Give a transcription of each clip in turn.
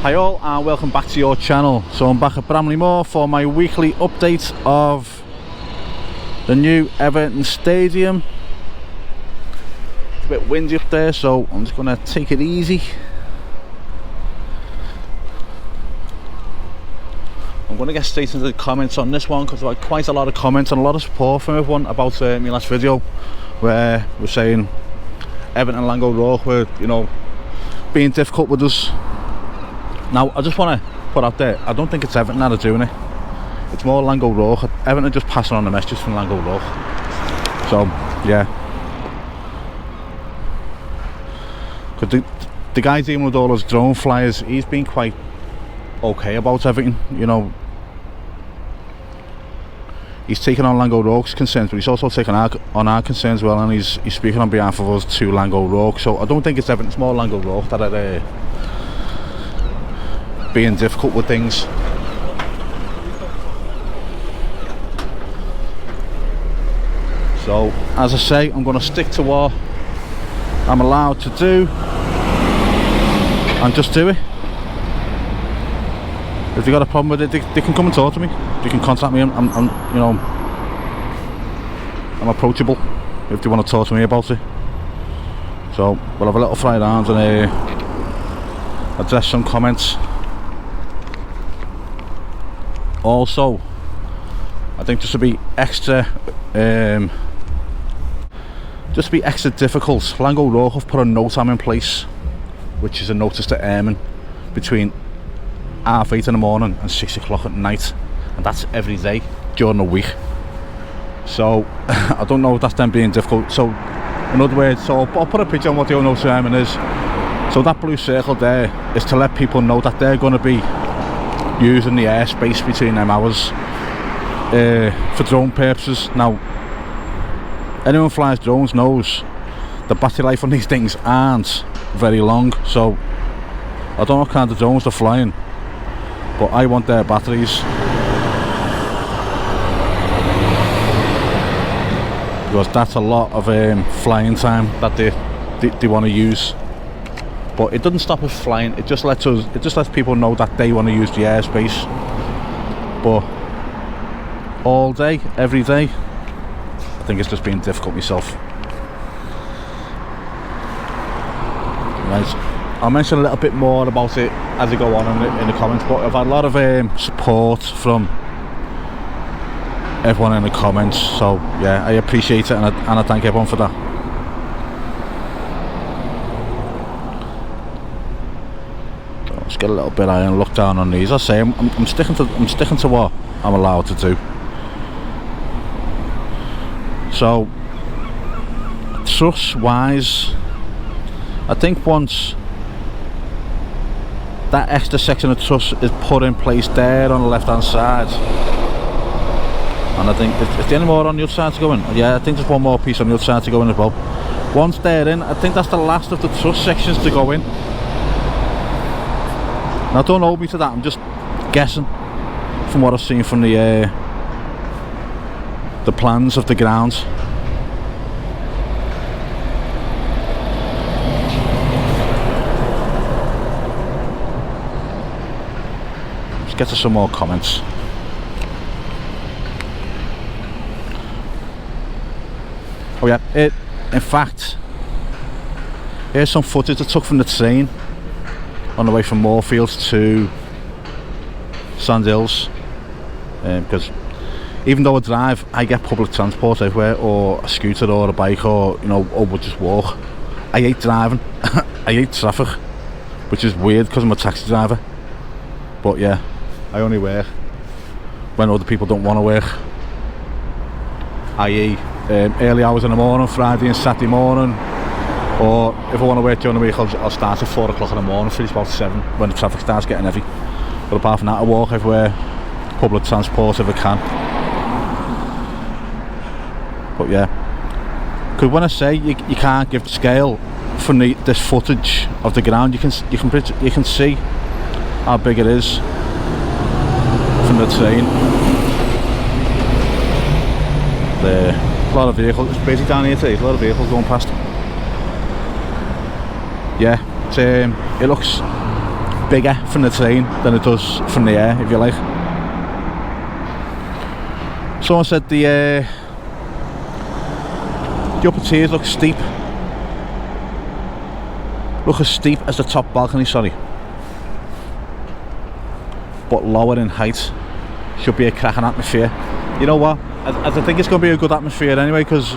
Hi all and welcome back to your channel. So I'm back at Bramley Moore for my weekly update of the new Everton Stadium. It's a bit windy up there, so I'm just going to take it easy. I'm going to get straight into the comments on this one because I've had quite a lot of comments and a lot of support from everyone about my last video where we're saying Everton and Laing O'Rourke were, being difficult with us. Now, I just want to put out there, I don't think it's Everton that are doing it. It's more Laing O'Rourke. Everton are just passing on the messages from Laing O'Rourke. So, yeah. Because the guy dealing with all those drone flyers, he's been quite okay about everything, He's taken on Laing O'Rourke's concerns, but he's also taken on our concerns as well, and he's speaking on behalf of us to Laing O'Rourke. So I don't think it's Everton, it's more Laing O'Rourke that are being difficult with things. So, as I say, I'm going to stick to what I'm allowed to do and just do it. If they got a problem with it, they can come and talk to me. They can contact me. I'm approachable if they want to talk to me about it. So we'll have a little fly around and address some comments. Also, I think just to be extra difficult, Laing O'Rourke have put a notam in place, which is a notice to airmen between 8:30 in the morning and 6 o'clock at night, and that's every day during the week. So I don't know if that's them being difficult. So in other words, so I'll put a picture on what the notice to airmen is. So that blue circle there is to let people know that they're going to be using the airspace between them hours for drone purposes. Now, anyone who flies drones knows the battery life on these things aren't very long, so I don't know what kind of drones they're flying, but I want their batteries, because that's a lot of flying time that they want to use. But it doesn't stop us flying, it just lets people know that they want to use the airspace. But all day, every day, I think it's just being difficult myself. Right, I'll mention a little bit more about it as I go on in the comments, but I've had a lot of support from everyone in the comments, so yeah, I appreciate it, and I thank everyone for that. So let's get a little bit higher and look down on these. I say I'm sticking to what I'm allowed to do. So truss wise, I think once that extra section of truss is put in place there on the left hand side, and I think is there any more on the other side to go in? Yeah, I think there's one more piece on the other side to go in as well. Once they're in, I think that's the last of the truss sections to go in. Now don't hold me to that, I'm just guessing from what I've seen from the plans of the grounds. Let's get to some more comments. Oh yeah, in fact, here's some footage I took from the train on the way from Moorfields to Sandhills, because even though I drive, I get public transport everywhere, or a scooter or a bike, or we'll just walk. I hate driving. I hate traffic, which is weird because I'm a taxi driver. But yeah, I only work when other people don't want to work, i.e. Early hours in the morning, Friday and Saturday morning, or if I want to work during the week, I'll start at 4 o'clock in the morning, finish about 7 when the traffic starts getting heavy. But apart from that, I walk everywhere, public transport if I can. But yeah, because when I say you can't give the scale from this footage of the ground, you can see how big it is from the train. There. A lot of vehicles, it's busy down here today, there's a lot of vehicles going past. Yeah, it looks bigger from the train than it does from the air, if you like. Someone said the upper tiers look steep. Look as steep as the top balcony, sorry. But lower in height. Should be a cracking atmosphere. You know what? I think it's going to be a good atmosphere anyway, because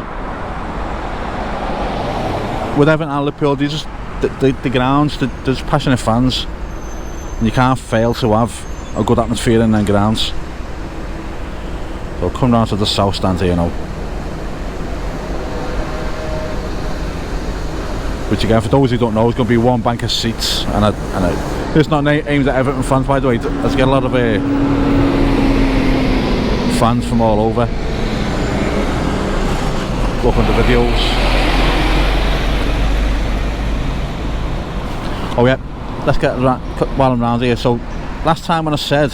with Everton and Liverpool, the grounds, there's passionate fans, and you can't fail to have a good atmosphere in them grounds. So come round to the south stand here now, which again, for those who don't know, is going to be one bank of seats, and it's not aimed at Everton fans, by the way. Let's get a lot of fans from all over. Look on the videos. Oh yeah, let's get while I'm around here. So last time when I said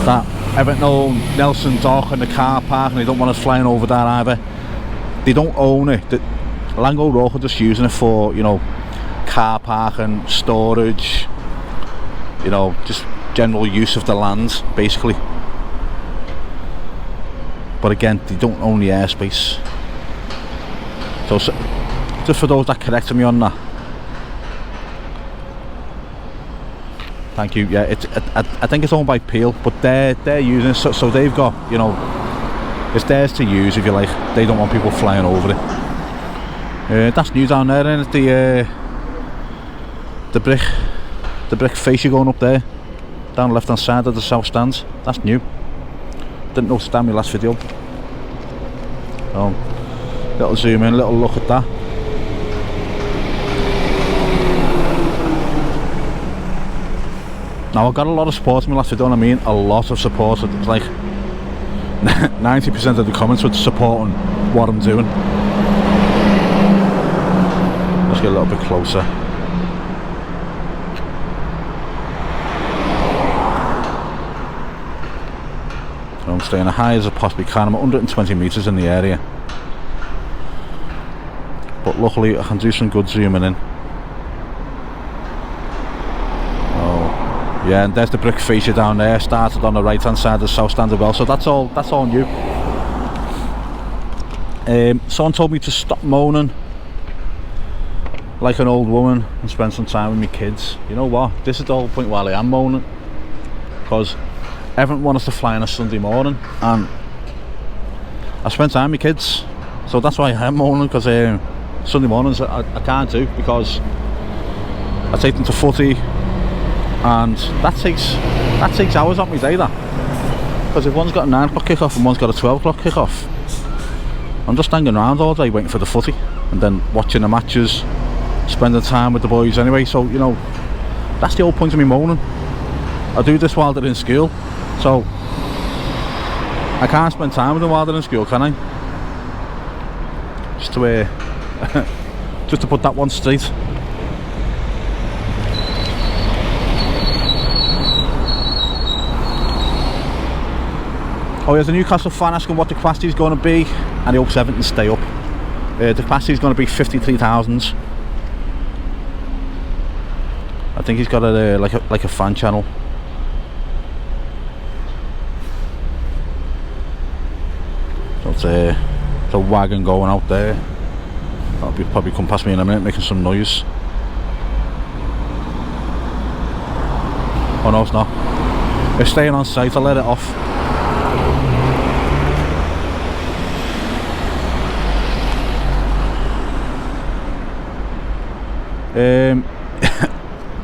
that Everton own Nelson Dock and the car park, and they don't want us flying over there either, they don't own it. Laing O'Rourke are just using it for, you know, car park and storage, you know, just general use of the land basically. But again, they don't own the airspace. So just for those that corrected me on that, thank you. Yeah, I think it's owned by Peel, but they're using it, so they've got, you know, it's theirs to use, if you like. They don't want people flying over it. That's new down there, isn't it? The brick fascia going up there, down the left hand side of the south stand. That's new. Didn't notice that in my last video. Little zoom in, little look at that. Now I got a lot of support in my last video, and I mean a lot of support. It's like 90% of the comments were supporting what I'm doing. Let's get a little bit closer. I'm staying as high as I possibly can. I'm at 120 metres in the area, but luckily I can do some good zooming in. Oh yeah, and there's the brick fascia down there. Started on the right hand side of the south stand as well, so that's all new. Someone told me to stop moaning like an old woman and spend some time with my kids. You know what, this is the whole point why I am moaning, because Everton want us to fly on a Sunday morning, and I spend time with my kids, so that's why I am moaning, because Sunday mornings I can't do, because I take them to footy, and that takes hours off my day, that, because if one's got a 9 o'clock kick off and one's got a 12 o'clock kick off, I'm just hanging around all day waiting for the footy, and then watching the matches, spending time with the boys anyway. So, you know, that's the whole point of me moaning. I do this while they're in school, so I can't spend time with them while they're in school, can I? Just to just to put that one straight. Oh, there's a Newcastle fan asking what the capacity is going to be, and he hopes Everton stay up. The capacity is going to be 53,000. I think he's got a like a fan channel. So it's a wagon going out there. That'll probably come past me in a minute, making some noise. Oh no, it's not. It's staying on site. I'll let it off.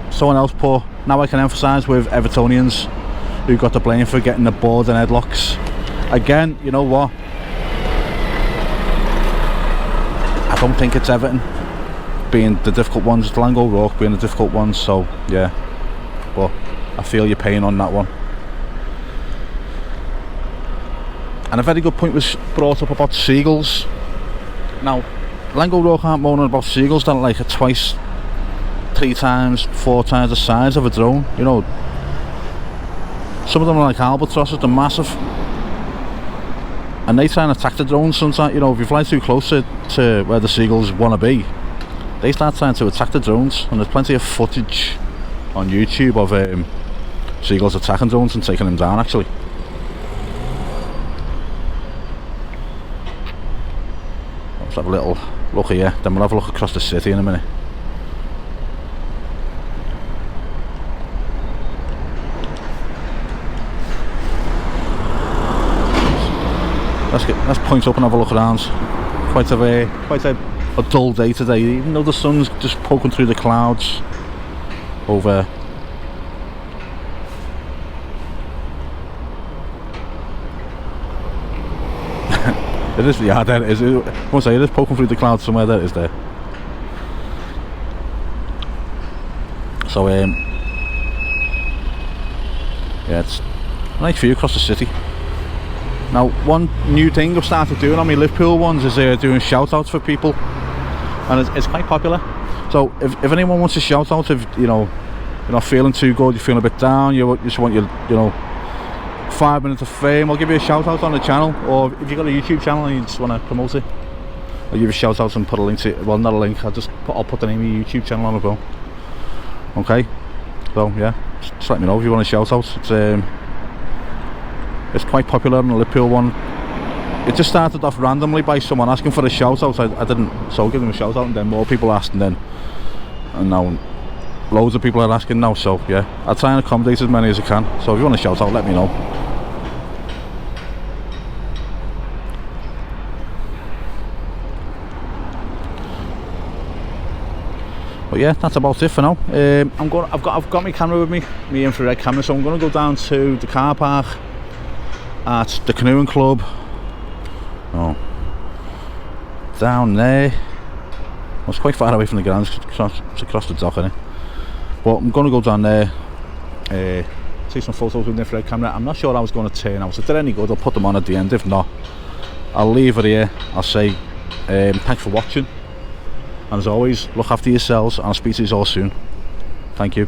Someone else put, now I can emphasise with Evertonians who got the blame for getting the board and headlocks. Again, you know what, I don't think it's Everton being the difficult ones, it's Laing O'Rourke being the difficult ones, so yeah, but I feel your pain on that one. And a very good point was brought up about seagulls. Now, Laing O'Rourke aren't moaning about seagulls that are like twice, 3 times, 4 times the size of a drone, you know. Some of them are like albatrosses, they're massive, and they try and attack the drones sometimes. You know, if you fly too close to where the seagulls want to be, they start trying to attack the drones, and there's plenty of footage on YouTube of seagulls attacking drones and taking them down actually. Let's have a little look here, then we'll have a look across the city in a minute. Let's point up and have a look around. Quite a dull day today, even though the sun's just poking through the clouds over. It is, yeah, there it is. I won't say it is poking through the clouds somewhere. There it is there. So yeah, it's a nice view across the city. Now, one new thing I've started doing on my Liverpool ones is doing shout outs for people, and it's quite popular. So if anyone wants a shout out, if you're not feeling too good, you're feeling a bit down, you just want your 5 minutes of fame, I'll give you a shout out on the channel. Or if you've got a YouTube channel and you just want to promote it, I'll give you a shout out and put a link to it. Well, not a link, I'll put the name of your YouTube channel on as well. Okay, so yeah, just let me know if you want a shout out. It's quite popular on the Liverpool one. It just started off randomly by someone asking for a shout out. I didn't, so I'll give them a shout out, and then more people asked, and now loads of people are asking now. So yeah, I'll try and accommodate as many as I can. So if you want a shout out, let me know. But yeah, that's about it for now. I've got my camera with me, my infrared camera, so I'm going to go down to the car park at the canoeing club. Oh, down there. Well, it's quite far away from the grounds. It's across the dock, isn't it? But I'm going to go down there, take some photos with the infrared camera. I'm not sure how it's going to turn out. If they're any good, I'll put them on at the end. If not, I'll leave it here. I'll say thanks for watching, and as always, look after yourselves, and I'll speak to you all soon. Thank you.